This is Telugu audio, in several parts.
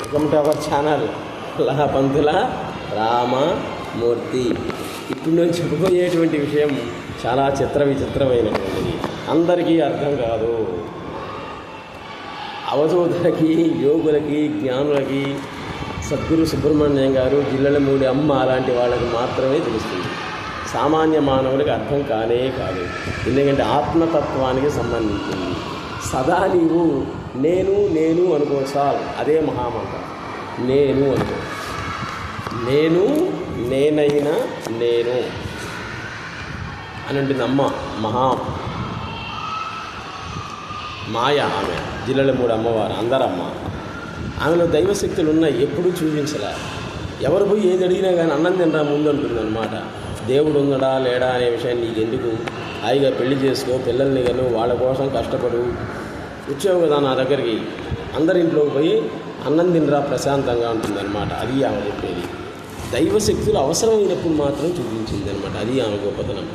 వెల్కమ్ టు అవర్ ఛానల్ పంతుల రామమూర్తి. ఇప్పుడు నేను చెప్పబోయేటువంటి విషయం చాలా విచిత్రమైనటువంటిది. అందరికీ అర్థం కాదు. అవధూతలకి, యోగులకి, జ్ఞానులకి, సద్గురు సుబ్రహ్మణ్యం గారు, జిల్లెలమూడి అమ్మ అలాంటి వాళ్ళకి మాత్రమే తెలుస్తుంది. సామాన్య మానవుడికి అర్థం కానే కాదు. ఎందుకంటే ఆత్మతత్వానికి సంబంధించింది. సదా నీవు నేను అనుకో చాలు, అదే మహామంత్రం. నేను అనుకో, నేనైనా నేను అని ఉంటుంది అమ్మ. మాయ ఆమె, జిల్లెలమూడి అమ్మవారు, అందరమ్మ. ఆమెలో దైవశక్తులు ఉన్నాయి, ఎప్పుడూ చూపించలే. ఎవరు పోయి ఏది అడిగినా కానీ అన్నం తినరా ముందు అంటుంది అనమాట. దేవుడు ఉన్నాడా లేడా అనే విషయం నీకెందుకు, హాయిగా పెళ్లి చేసుకో, పిల్లల్ని కానీ వాళ్ళ కోసం కష్టపడు. వచ్చావు కదా నా దగ్గరికి, అందరింట్లోకి పోయి అన్నం తినరా ప్రశాంతంగా ఉంటుందన్నమాట. అది ఆమె చెప్పేది. దైవశక్తులు అవసరమైనప్పుడు మాత్రం చూపించింది అనమాట. అది ఆమె గొప్పతనం.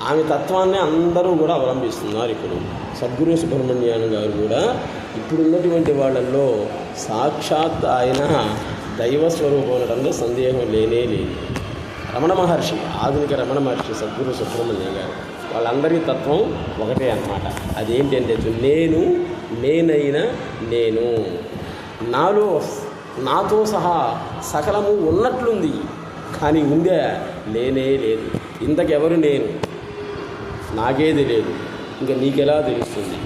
ఆమె తత్వాన్ని అందరూ కూడా అవలంబిస్తున్నారు. ఇప్పుడు సద్గురు సుబ్రహ్మణ్యం గారు కూడా ఇప్పుడున్నటువంటి వాళ్ళల్లో సాక్షాత్ ఆయన దైవస్వరూపం ఉండడంలో సందేహం లేనే లేదు. రమణ మహర్షి, ఆధునిక రమణ మహర్షి, సద్గురు సుబ్రహ్మణ్యం గారు, వాళ్ళందరి తత్వం ఒకటే అన్నమాట. అదేంటంటే నేనైనా నేను, నాలో నాతో సహా సకలము ఉన్నట్లుంది, కానీ ఉందే లేనే లేదు. ఇంతకెవరు నేను, నాకేది లేదు, ఇంకా నీకెలా తెలుస్తుంది?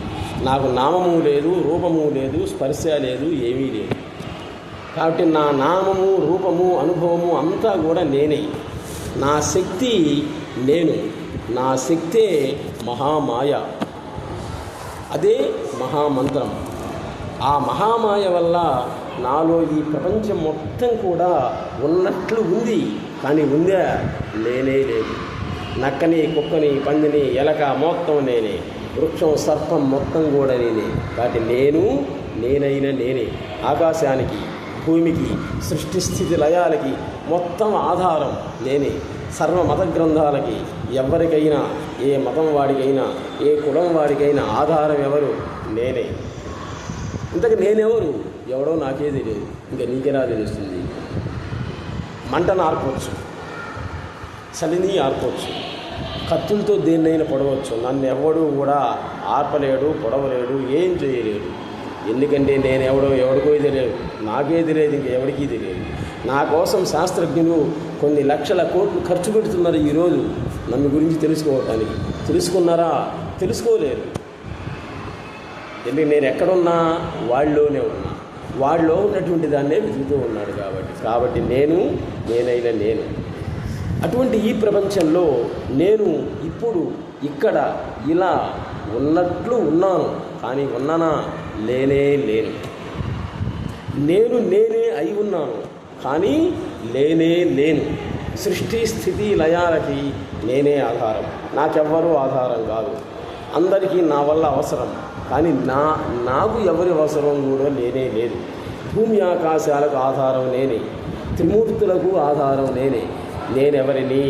నాకు నామము లేదు, రూపము లేదు, స్పర్శ లేదు, ఏమీ లేదు. కాబట్టి నా నామము, రూపము, అనుభవము అంతా కూడా నేనే. నా శక్తి నేను, నా శక్తే మహామాయ, అదే మహామంత్రం. ఆ మహామాయ వల్ల నాలో ఈ ప్రపంచం మొత్తం కూడా ఉన్నట్లు ఉంది, కానీ ఉందా లేనే లేదు. నక్కని, కుక్కని, పందిని, ఎలక మొత్తం నేనే, వృక్షం, సర్పం మొత్తం కూడా నేనే. కాబట్టి నేనైనా నేనే. ఆకాశానికి, భూమికి, సృష్టి స్థితి లయాలకి మొత్తం ఆధారం నేనే. సర్వ మత గ్రంథాలకి ఎవరికైనా, ఏ మతం వాడికైనా, ఏ కులం వాడికైనా ఆధారం ఎవరు? నేనే. ఇంతకు నేనెవరు? ఎవడో నాకే తెలియదు, ఇంకా నీకెలా తెలుస్తుంది? మంటను ఆర్పవచ్చు, చలిని ఆర్పవచ్చు, కత్తులతో దేన్నైనా పొడవచ్చు. నన్ను ఎవడు కూడా ఆర్పలేడు, పొడవలేడు, ఏం చేయలేడు. ఎందుకంటే నేను ఎవడికో తెలియదు, నాకే తెలియదు, ఇంకా ఎవరికీ తెలియదు. నా కోసం శాస్త్రజ్ఞులు కొన్ని లక్షల కోట్లు ఖర్చు పెడుతున్నారు ఈరోజు నన్ను గురించి తెలుసుకోవటానికి. తెలుసుకున్నారా? తెలుసుకోలేరు. ఎందుకంటే నేను ఎక్కడున్నా వాళ్ళలోనే ఉన్నా, వాళ్ళలో ఉన్నటువంటి దాన్నే వెతుకుతూ ఉన్నాడు కాబట్టి నేనైనా నేను. అటువంటి ఈ ప్రపంచంలో నేను ఇప్పుడు ఇక్కడ ఇలా ఉన్నట్లు ఉన్నాను, కానీ ఉన్నానా? లేనే లేను. నేనే అయి ఉన్నాను, కానీ లేనే లేను. సృష్టి స్థితి లయాలకి నేనే ఆధారం, నాకెవ్వరూ ఆధారం కాదు. అందరికీ నా వల్ల అవసరం, కానీ నాకు ఎవరి అవసరం కూడా లేనే లేదు. భూమి ఆకాశాలకు ఆధారం నేనే, త్రిమూర్తులకు ఆధారం నేనే. నేనెవరిని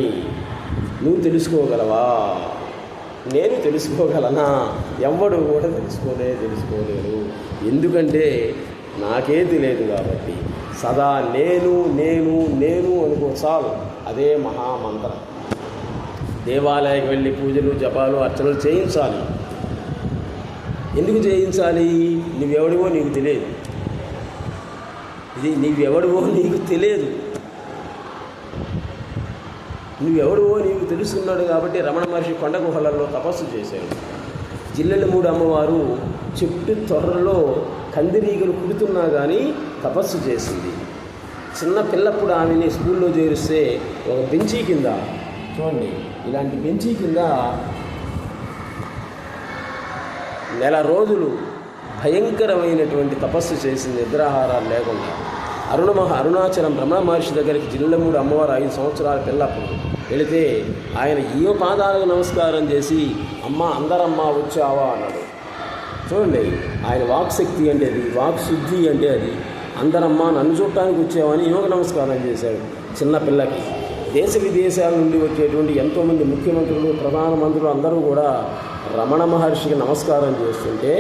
నువ్వు తెలుసుకోగలవా? నేను తెలుసుకోగలనా? ఎవ్వడు కూడా తెలుసుకోలేరు. ఎందుకంటే నాకే తెలియదు కాబట్టి. సదా నేను అనుకో చాలు, అదే మహామంత్రం. దేవాలయానికి వెళ్ళి పూజలు, జపాలు, అర్చనలు చేయించాలి. ఎందుకు చేయించాలి? నువ్వెవడివో నీకు తెలియదు. నువ్వెవడివో నీకు తెలియదు. నువ్వెవడివో నీకు తెలుసుకున్నాడు కాబట్టి రమణ మహర్షి కొండ గుహలలో తపస్సు చేశాడు. జిల్లెలమూడి అమ్మవారు చెట్టు తొర్రలో కందిరీగలు కుడుతున్నా కానీ తపస్సు చేసింది. చిన్న పిల్లప్పుడు ఆమెని స్కూల్లో చేరిస్తే ఒక బెంచీ కింద, చూడండి, ఇలాంటి బెంచీ కింద నెల రోజులు భయంకరమైనటువంటి తపస్సు చేసింది, నిద్రాహారాలు లేకుండా. అరుణాచలం రమణ మహర్షి దగ్గరికి జిల్లెలమూడి అమ్మవారు 5 సంవత్సరాల పిల్లప్పుడు వెళితే ఆయన ఏ పాదాలకు నమస్కారం చేసి అమ్మ అందరమ్మ వచ్చావా అన్నాడు. చూడండి, ఆయన వాక్శక్తి అంటే అది, వాక్శుద్ధి అంటే అది. అందరమ్మ నన్ను చూడటానికి వచ్చావని యోగ నమస్కారం చేశాడు చిన్న పిల్లకి. దేశ విదేశాల నుండి వచ్చేటువంటి ఎంతోమంది ముఖ్యమంత్రులు, ప్రధానమంత్రులు అందరూ కూడా రమణ మహర్షికి నమస్కారం చేస్తుంటే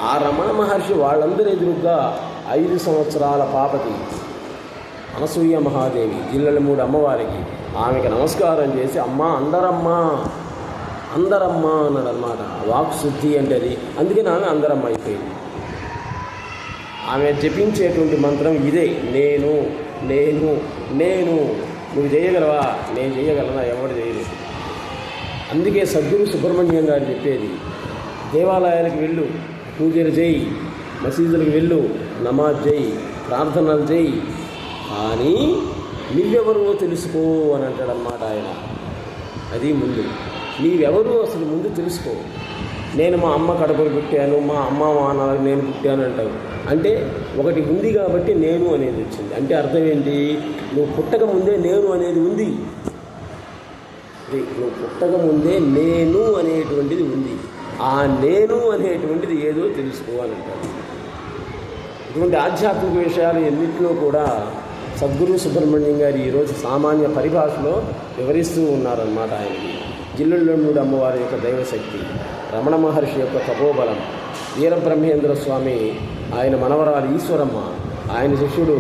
ఆ రమణ మహర్షి వాళ్ళందరి ఎదురుగా 5 సంవత్సరాల పాపకి అనసూయ మహాదేవి జిల్లెలమూడి అమ్మవారికి ఆమెకి నమస్కారం చేసి అమ్మ అందరమ్మా అన్నాడు అనమాట. వాక్ శుద్ధి అంటే అది, అందుకని ఆమె అందరమ్మ అయిపోయింది. ఆమె జపించేటువంటి మంత్రం ఇదే, నేను నేను నేను. నువ్వు చేయగలవా? నేను చేయగలనా? ఎవరు చేయలేదు. అందుకే సద్గురు సుబ్రహ్మణ్యం గారు చెప్పేది, దేవాలయాలకు వెళ్ళు, పూజలు చేయి, మసీదులకు వెళ్ళు, నమాజ్ చేయి, ప్రార్థనలు చేయి, కానీ నువ్వెవరో తెలుసుకో అని అంటాడన్నమాట ఆయన. అది ముందు నీవెవరు అసలు ముందు తెలుసుకో. నేను మా అమ్మ కడుపులు పుట్టాను, మా అమ్మ మా నాన్నకి నేను పుట్టాను అంటావు. అంటే ఒకటి ఉంది కాబట్టి నేను అనేది వచ్చింది. అంటే అర్థం ఏంటి? నువ్వు పుట్టక ముందే నేను అనేది ఉంది. నువ్వు పుట్టక ముందే నేను అనేటువంటిది ఉంది. ఆ నేను అనేటువంటిది ఏదో తెలుసుకోవాలని అంటారు. ఇటువంటి ఆధ్యాత్మిక విషయాలు ఎన్నింటిలో కూడా సద్గురు సుబ్రహ్మణ్యం గారు ఈరోజు సామాన్య పరిభాషలో వివరిస్తూ ఉన్నారన్నమాట. ఆయనకి జిల్లెలమూడి అమ్మవారి యొక్క దైవశక్తి, రమణ మహర్షి యొక్క తపోబలం, వీరబ్రహ్మేంద్ర స్వామి ఆయన మనవరాలు ఈశ్వరమ్మ, ఆయన శిష్యుడు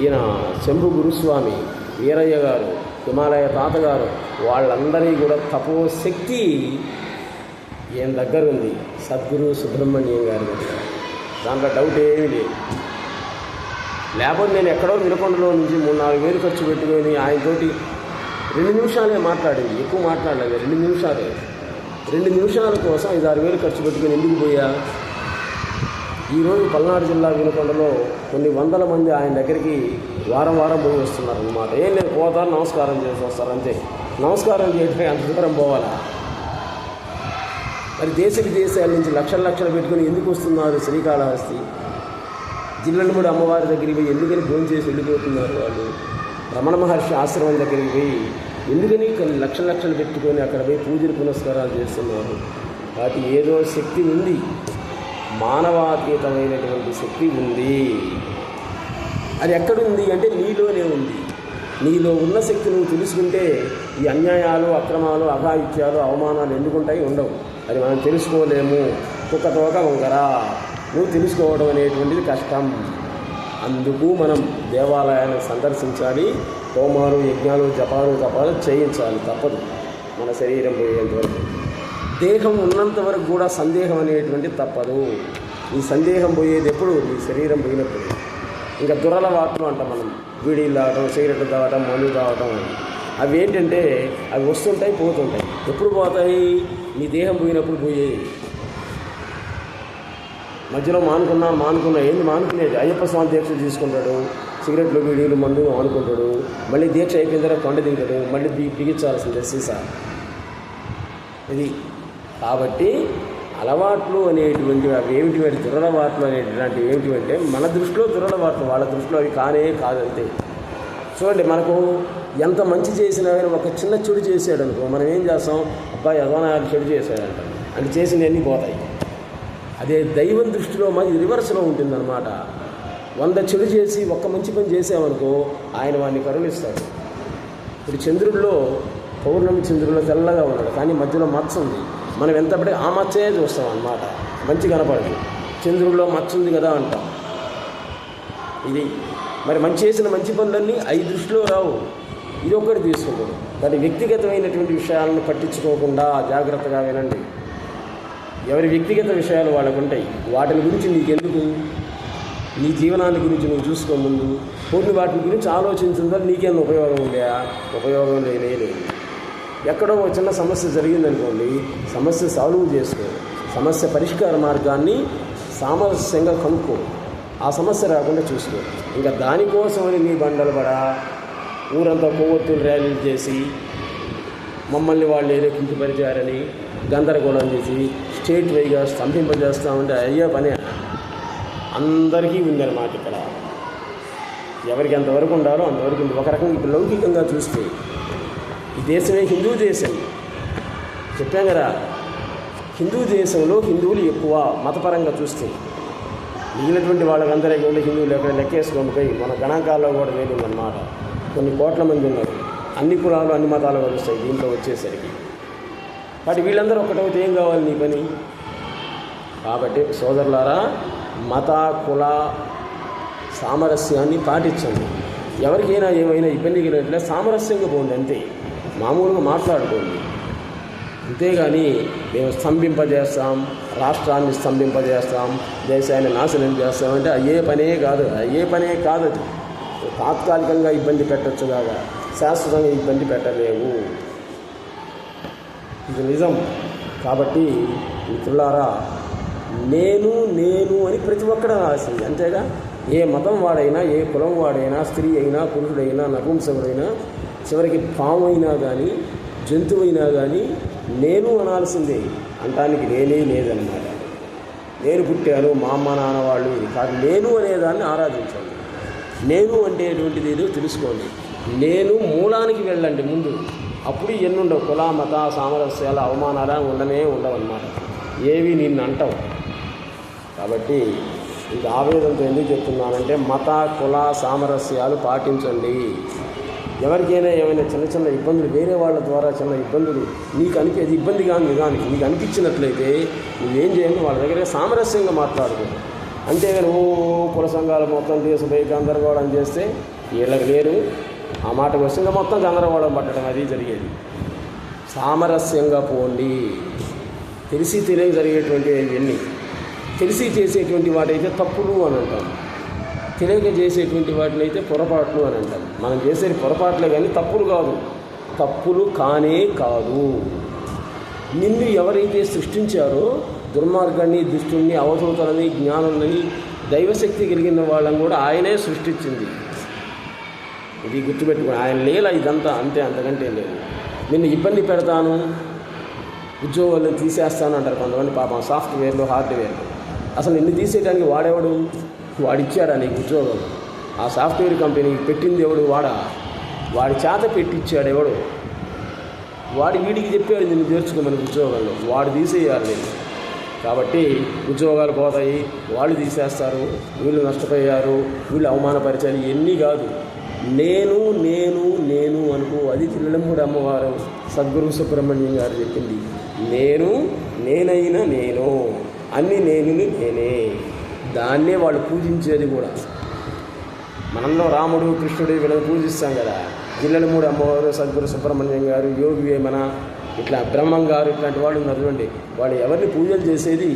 ఈయన శంభు గురుస్వామి, వీరయ్య గారు, హిమాలయ తాతగారు, వాళ్ళందరి కూడా తపోశక్తి ఈయన దగ్గర ఉంది, సద్గురు సుబ్రహ్మణ్యం గారి దగ్గర. దాంట్లో డౌట్ ఏమీ లేదు. లేకపోతే నేను ఎక్కడో వినకొండలో నుంచి 3-4 వేలు ఖర్చు పెట్టుకొని ఆయనతోటి 2 నిమిషాలే మాట్లాడింది, ఎక్కువ మాట్లాడలేదు. 2 నిమిషాలే. 2 నిమిషాల కోసం 5-6 వేలు ఖర్చు పెట్టుకొని ఎందుకు పోయా? ఈరోజు పల్నాడు జిల్లా వినకొండలో కొన్ని వందల మంది ఆయన దగ్గరికి వారం పోయి వస్తున్నారన్నమాట. ఏం లేదు, పోతారు, నమస్కారం చేసి వస్తారు అంతే. నమస్కారం చేయడానికి అంత దూరం పోవాలా? మరి దేశ విదేశాల నుంచి లక్షలు పెట్టుకొని ఎందుకు వస్తున్నారు శ్రీకాళహస్తి? జిల్లెలమూడి అమ్మవారి దగ్గరికి పోయి ఎందుకని భోజనం చేసి వెళ్ళిపోతున్నారు వాళ్ళు? రమణ మహర్షి ఆశ్రమం దగ్గరికి పోయి ఎందుకని కొన్ని లక్షలు పెట్టుకొని అక్కడ పోయి పూజలు పునస్కారాలు చేస్తున్నారు? వాటి ఏదో శక్తి ఉంది, మానవాతీతమైనటువంటి శక్తి ఉంది. అది ఎక్కడుంది అంటే నీలోనే ఉంది. నీలో ఉన్న శక్తి నువ్వు తెలుసుకుంటే ఈ అన్యాయాలు, అక్రమాలు, అఘాయిత్యాలు, అవమానాలు ఎందుకుంటాయి? ఉండవు. అది మనం తెలుసుకోలేము. కుక్కతోక వంకరా, నువ్వు తెలుసుకోవడం అనేటువంటిది కష్టం. అందుకు మనం దేవాలయాన్ని సందర్శించాలి, హోమాలు, యజ్ఞాలు, జపాలు, తపాలు చేయించాలి. తప్పదు మన శరీరం పోయేంతవరకు. దేహం ఉన్నంత వరకు కూడా సందేహం అనేటువంటిది తప్పదు. ఈ సందేహం పోయేది ఎప్పుడు? ఈ శరీరం పోయినప్పుడు. ఇంకా దురలవాట్లు అంటాం మనం, బీడీలు తాగటం, సిగరెట్లు తాగటం, మందు తాగటం. అవి ఏంటంటే అవి వస్తుంటాయి, పోతుంటాయి. ఎప్పుడు పోతాయి? నీ దేహం పోయినప్పుడు పోయేది. మధ్యలో మానుకున్నా ఏంది మానుకునేది? అయ్యప్ప స్వామి దీక్ష తీసుకుంటాడు, సిగరెట్లు, బీడీలు, మందు మానుకుంటాడు. మళ్ళీ దీక్ష అయిపోయిన తర్వాత కొండ దిగుతాడు, మళ్ళీ బిగించాల్సిందే సీసా. ఇది కాబట్టి అలవాట్లు అనేటువంటివి అవి ఏమిటి? వాటి దురలవాట్లు అనేటువంటివి ఏమిటి? మన దృష్టిలో దురలవాట్లు, వాళ్ళ దృష్టిలో అవి కాదంతే. చూడండి, మనకు ఎంత మంచి చేసినా కానీ ఒక చిన్న చెడు చేసాడు అనుకో, మనం ఏం చేస్తాం? అబ్బాయి యజమానాలు చెడు చేశాడంట అంటే చేసినవన్నీ పోతాయి. అదే దైవం దృష్టిలో మాది రివర్స్లో ఉంటుందన్నమాట. 100 చెడు చేసి ఒక్క మంచి పని చేసామనుకో, ఆయన వాడిని కరుణిస్తాడు. ఇప్పుడు చంద్రుడిలో, పౌర్ణమి చంద్రుడిలో తెల్లగా ఉన్నాడు, కానీ మధ్యలో మచ్చ ఉంది. మనం ఎంతపడి ఆ మచ్చే చూస్తాం అన్నమాట, మంచి కనపడదు. చంద్రుడిలో మచ్చ ఉంది కదా అంటాం. ఇది మరి చేసిన మంచి పనులన్నీ అవి దృష్టిలో రావు. ఇది ఒక్కటి తీసుకుంటాడు. కానీ వ్యక్తిగతమైనటువంటి విషయాలను పట్టించుకోకుండా జాగ్రత్తగా వినండి. ఎవరి వ్యక్తిగత విషయాలు వాళ్ళకు ఉంటాయి. వాటిని గురించి నీకెందుకు? నీ జీవనాన్ని గురించి నువ్వు చూసుకో ముందు. కొన్ని వాటి గురించి ఆలోచించడం నీకేం ఉపయోగం ఉందా? ఉపయోగం లేదు. ఎక్కడో ఒక చిన్న సమస్య జరిగిందనుకోండి, సమస్య సాల్వ్ చేసుకో, సమస్య పరిష్కార మార్గాన్ని సామరస్యంగా కనుక్కో, ఆ సమస్య రాకుండా చూసుకో. ఇంకా దానికోసమని నీ బండలు పడా, ఊరంతా కొవ్వొత్తులు ర్యాలీలు చేసి మమ్మల్ని వాళ్ళు ఏదో కించపరిచారని గందరగోళం చేసి స్టేట్ వైగా స్తంభింపజేస్తామంటే అయ్యే పనే. అందరికీ ఉందన్నమాట. ఇక్కడ ఎవరికి ఎంతవరకు ఉండాలో అంతవరకు ఉంది. ఒక రకంగా ఇప్పుడు లౌకికంగా చూస్తే ఈ దేశమే హిందూ దేశం. చెప్పాం కదా, హిందూ దేశంలో హిందువులు ఎక్కువ మతపరంగా చూస్తే. మిగిలినటువంటి వాళ్ళకందరికీ కూడా హిందువులు ఎక్కడ లెక్కేసుకొని పోయి మన గణాంకాల్లో కూడా వేలుందన్నమాట. కొన్ని కోట్ల మంది ఉన్నారు. అన్ని కులాలు, అన్ని మతాలు కలుస్తాయి దీంట్లో వచ్చేసరికి. కాబట్టి వీళ్ళందరూ ఒకటవుతే ఏం కావాలి నీ పని? కాబట్టి సోదరులారా, మత, కుల సామరస్యాన్ని పాటించండి. ఎవరికైనా ఏమైనా ఇబ్బంది కలిగినట్లే సామరస్యంగా పోండి, అంతే. మామూలుగా మాట్లాడుకోండి. అంతేగాని మేము స్తంభింపజేస్తాం, రాష్ట్రాన్ని స్తంభింపజేస్తాం, దేశాన్ని నాశనం చేస్తామంటే అయ్యే పనే కాదు. అది తాత్కాలికంగా ఇబ్బంది పెట్టచ్చు కాగా శాశ్వతంగా ఇబ్బంది పెట్టలేవు. ఇది నిజం. కాబట్టి మిత్రులారా, నేను అని ప్రతి ఒక్కడూ రాసింది, అంతేగా. ఏ మతం వాడైనా, ఏ కులం వాడైనా, స్త్రీ అయినా, పురుషుడైనా, నపుంసకుడైనా, చివరికి పాము అయినా కానీ, జంతువు అయినా కానీ నేను అనాల్సిందే. అంటానికి నేనే లేదన్నమాట. నేను పుట్టాను, మా అమ్మ నాన్న వాళ్ళు ఇది కాదు. నేను అనేదాన్ని ఆరాధించండి. నేను అంటే ఎటువంటిది ఏదో తెలుసుకోండి. నేను మూలానికి వెళ్ళండి ముందు. అప్పుడు ఎన్నుండవు కుల మత సామరస్యాల అవమానాలు ఉండవన్నమాట. ఏవి నిన్ను అంటావు. కాబట్టి ఇంత ఆవేదనతో ఎందుకు చెప్తున్నానంటే, మత కుల సామరస్యాలు పాటించండి. ఎవరికైనా ఏమైనా చిన్న ఇబ్బందులు, వేరే వాళ్ళ ద్వారా చిన్న ఇబ్బందులు అది ఇబ్బంది కానీ నీకు అనిపించినట్లయితే నువ్వేం చేయండి, వాళ్ళ దగ్గర సామరస్యంగా మాట్లాడుకో. అంతేగాని కుల సంఘాలు మొత్తం దేశపోయి గందరగోళం చేస్తే వీళ్ళకి లేరు ఆ మాటకు వస్తే ఇంకా మొత్తం గందరగోళం పట్టడం అది జరిగేది. సామరస్యంగా పోండి. తెలిసి తెలియక జరిగేటువంటి ఇవన్నీ, తెలిసి చేసేటువంటి వాటైతే తప్పులు అని అంటాం, తెలియక చేసేటువంటి వాటిని అయితే పొరపాట్లు అని అంటాం. మనం చేసేది పొరపాట్లే కానీ తప్పులు కాదు. తప్పులు కానే కాదు. నిన్ను ఎవరైతే సృష్టించారో, దుర్మార్గాన్ని, దుష్టుల్ని, అవధూతలని, జ్ఞానులని, దైవశక్తి కలిగిన వాళ్ళని కూడా ఆయనే సృష్టించింది. ఇది గుర్తుపెట్టుకుని, ఆయన లీల ఇదంతా, అంతే, అంతకంటే లేదు. నిన్ను ఇబ్బంది పెడతాను, ఉద్యోగాలను తీసేస్తాను అంటారు కొంతమంది. పాపం సాఫ్ట్వేర్లు, హార్డ్వేర్లు. అసలు నిన్ను తీసేయడానికి వాడేవాడు? వాడిచ్చాడా నీకు ఉద్యోగం? ఆ సాఫ్ట్వేర్ కంపెనీకి పెట్టింది ఎవడు? వాడి చేత పెట్టించాడు ఎవడు? వీడికి చెప్పాడు నిన్ను చేర్చుకోమని ఉద్యోగంలో. వాడు తీసేయాలి నేను. కాబట్టి ఉద్యోగాలు పోతాయి, వాళ్ళు తీసేస్తారు, వీళ్ళు నష్టపోయారు, వీళ్ళు అవమానపరిచారు, ఇవన్నీ కాదు. నేను నేను నేను అనుకో. అది చిల్లెమ్మూడి అమ్మవారు సద్గురు సుబ్రహ్మణ్యం గారు చెప్పింది. నేనైనా నేను, అన్ని నేనే. దాన్నే వాళ్ళు పూజించేది కూడా. మనంలో రాముడు, కృష్ణుడు వీళ్ళని పూజిస్తాం కదా. జిల్లెమ్మూడి అమ్మవారు, సద్గురు సుబ్రహ్మణ్యం గారు, యోగి వేమన, ఇట్లా బ్రహ్మం గారు, ఇట్లాంటి వాళ్ళు ఉన్నటువంటి వాళ్ళు ఎవరిని పూజలు చేసేది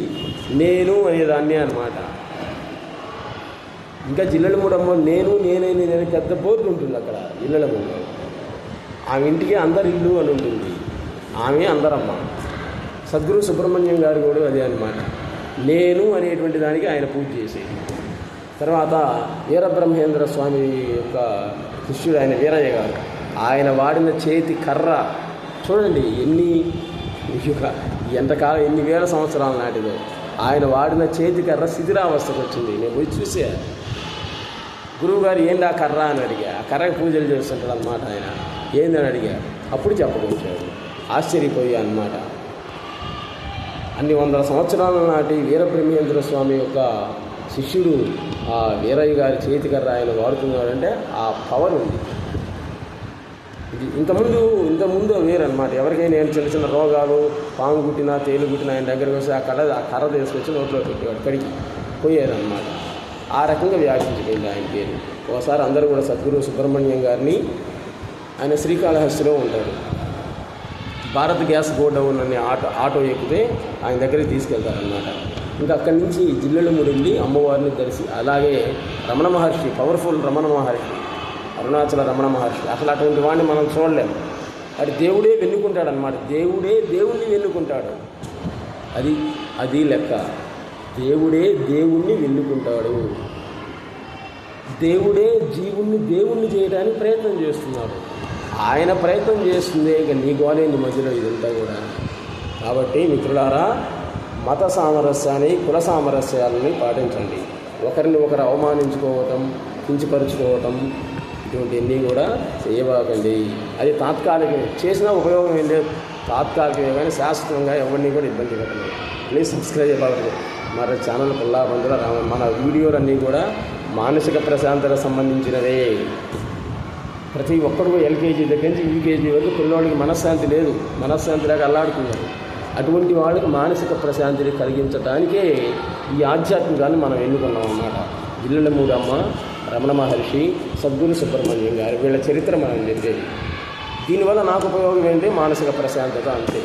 నేను అనేదాన్నే అన్నమాట. ఇంకా జిల్లెమ్మూడమ్మ నేనైనా పెద్ద బోర్డు ఉంటుంది అక్కడ జిల్లెమ్మూడ. ఆమె ఇంటికి అందరి ఇల్లు అని ఉంటుంది. ఆమె అందరమ్మ. సద్గురు సుబ్రహ్మణ్యం గారు కూడా అదే అన్నమాట. నేను అనేటువంటి దానికి ఆయన పూజ చేసేది. తర్వాత వీరబ్రహ్మేంద్ర స్వామి యొక్క శిష్యుడు ఆయన వీరయ్య గారు. ఆయన వాడిన చేతి కర్ర చూడండి ఎన్ని వేల సంవత్సరాల నాటిదో. ఆయన వాడిన చేతి కర్ర శిథిలావస్థకు వచ్చింది. నేను పోయి చూసా. గురువుగారు ఏంటి ఆ కర్ర అని అడిగా. ఆ కర్రకి పూజలు చేస్తుంటాడు అన్నమాట ఆయన. ఏందని అడిగా. అప్పుడు చెప్పకొచ్చాడు. ఆశ్చర్యపోయా అన్నమాట. అన్ని వందల సంవత్సరాల నాటి వీరబ్రహ్మేంద్ర స్వామి యొక్క శిష్యుడు ఆ వీరయ్య గారి చేతికర్ర ఆయన వాడుతున్నాడంటే ఆ పవర్ ఉంది. ఇది ఇంతకుముందు వేరన్నమాట. ఎవరికైనా చిన్న రోగాలు, పాము కుట్టినా, తేలు కుట్టినా ఆయన దగ్గరికి వస్తే ఆ కర్ర తీసుకొచ్చి నోట్లో పెట్టేవాడు, కడిగి పోయేదన్నమాట. ఆ రకంగా వ్యాపించిపోయింది ఆయన పేరు. ఒకసారి అందరూ కూడా సద్గురు సుబ్రహ్మణ్యం గారిని, ఆయన శ్రీకాళహస్తిలో ఉంటారు, భారత్ గ్యాస్ గోడౌన్ అనే ఆటో ఎక్కితే ఆయన దగ్గరికి తీసుకెళ్తారనమాట. ఇంకా అక్కడి నుంచి జిల్లెమ్మూడి వెళ్ళి అమ్మవారిని దర్శి, అలాగే రమణ మహర్షి, పవర్ఫుల్ రమణ మహర్షి, అరుణాచల రమణ మహర్షి, అసలు అటువంటి వాడిని మనం చూడలేము. అది దేవుడే వెన్నుకుంటాడనమాట. దేవుణ్ణి వెన్నుకుంటాడు. అది లెక్క. దేవుడే దేవుణ్ణి వెన్నుకుంటాడు. దేవుడే దేవుణ్ణి చేయడానికి ప్రయత్నం చేస్తున్నాడు. ఆయన ప్రయత్నం చేస్తుంది. ఇక నీ గోలేంది మధ్యలో ఇదంతా కూడా. కాబట్టి మిత్రులారా, మత సామరస్యాన్ని, కుల సామరస్యాలని పాటించండి. ఒకరిని ఒకరు అవమానించుకోవటం, కించపరుచుకోవటం, ఇటువంటివన్నీ కూడా చేయబాకండి. అది తాత్కాలికం. చేసినా ఉపయోగం ఏం లేదు. తాత్కాలికమే కానీ శాశ్వతంగా ఎవరిని కూడా ఇబ్బంది పెట్టలేదు. ప్లీజ్ సబ్స్క్రైబ్ అవ్వదు మన ఛానల్ పుల్లా బంధుల మన వీడియోలన్నీ కూడా మానసిక ప్రశాంతతకు సంబంధించినవే. ప్రతి ఒక్కరు ఎల్కేజీ దగ్గర నుంచి యూకేజీ వరకు పిల్లవాడికి మనశ్శాంతి లేదు, మనశ్శాంతి లేక అల్లాడుతున్నారు. అటువంటి వాళ్ళకి మానసిక ప్రశాంతిని కలిగించడానికే ఈ ఆధ్యాత్మికాన్ని మనం ఎన్నుకున్నాం అన్నమాట. జిల్లెలమూడమ్మ, రమణ మహర్షి, సద్గురు సుబ్రహ్మణ్యం గారు, వీళ్ళ చరిత్ర మనం చెప్పేది. దీనివల్ల నాకు ఉపయోగం ఏంటి? మానసిక ప్రశాంతత అంతే.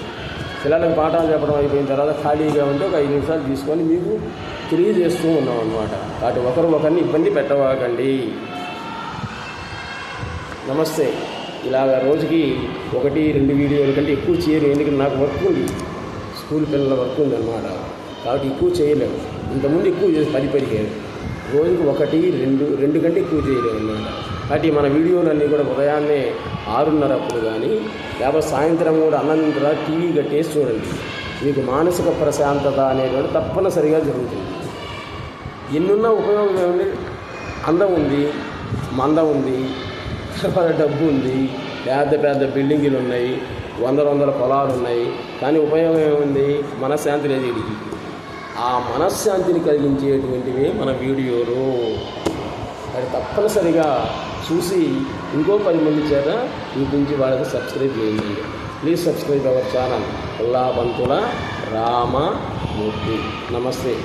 పిల్లలకు పాఠాలు చెప్పడం అయిపోయిన తర్వాత ఖాళీగా ఉంటే ఒక 5 నిమిషాలు తీసుకొని మీకు తెలియజేస్తూ ఉన్నాం అన్నమాట. కాబట్టి ఒకరిని ఇబ్బంది పెట్టవాకండి. నమస్తే. ఇలాగ రోజుకి 1-2 వీడియోల కంటే ఎక్కువ చేయరు, ఎందుకంటే నాకు వర్క్ ఉంది, స్కూల్ పిల్లల వర్క్ ఉంది అన్నమాట. కాబట్టి ఎక్కువ చేయలేము. ఇంతకుముందు ఎక్కువ చేసి 10-15 రోజుకి 1-2 కంటే ఎక్కువ చేయలేము అన్నమాట. కాబట్టి మన వీడియోలన్నీ కూడా ఉదయాన్నే 6:30 అప్పుడు కానీ, లేకపోతే సాయంత్రం కూడా అన్నం తర్వాత టీవీ కట్టేసి చూడండి. మీకు మానసిక ప్రశాంతత అనేటువంటి తప్పనిసరిగా జరుగుతుంది. ఎన్నున్నా ఉపయోగం ఏముంది? అందం ఉంది, మందం ఉంది, డబ్బు ఉంది, పెద్ద బిల్డింగులు ఉన్నాయి, 100 పొలాలు ఉన్నాయి, కానీ ఉపయోగం ఏముంది? మనశ్శాంతి లేదు. వీడికి ఆ మనశ్శాంతిని కలిగించేటువంటివి మన వీడియోలు. అది తప్పనిసరిగా చూసి ఇంకో 10 మంది చేత చూపించి వాళ్ళకి సబ్స్క్రైబ్ చేయండి. Please subscribe our channel. Ullabantula Ramamurthy. నమస్తే.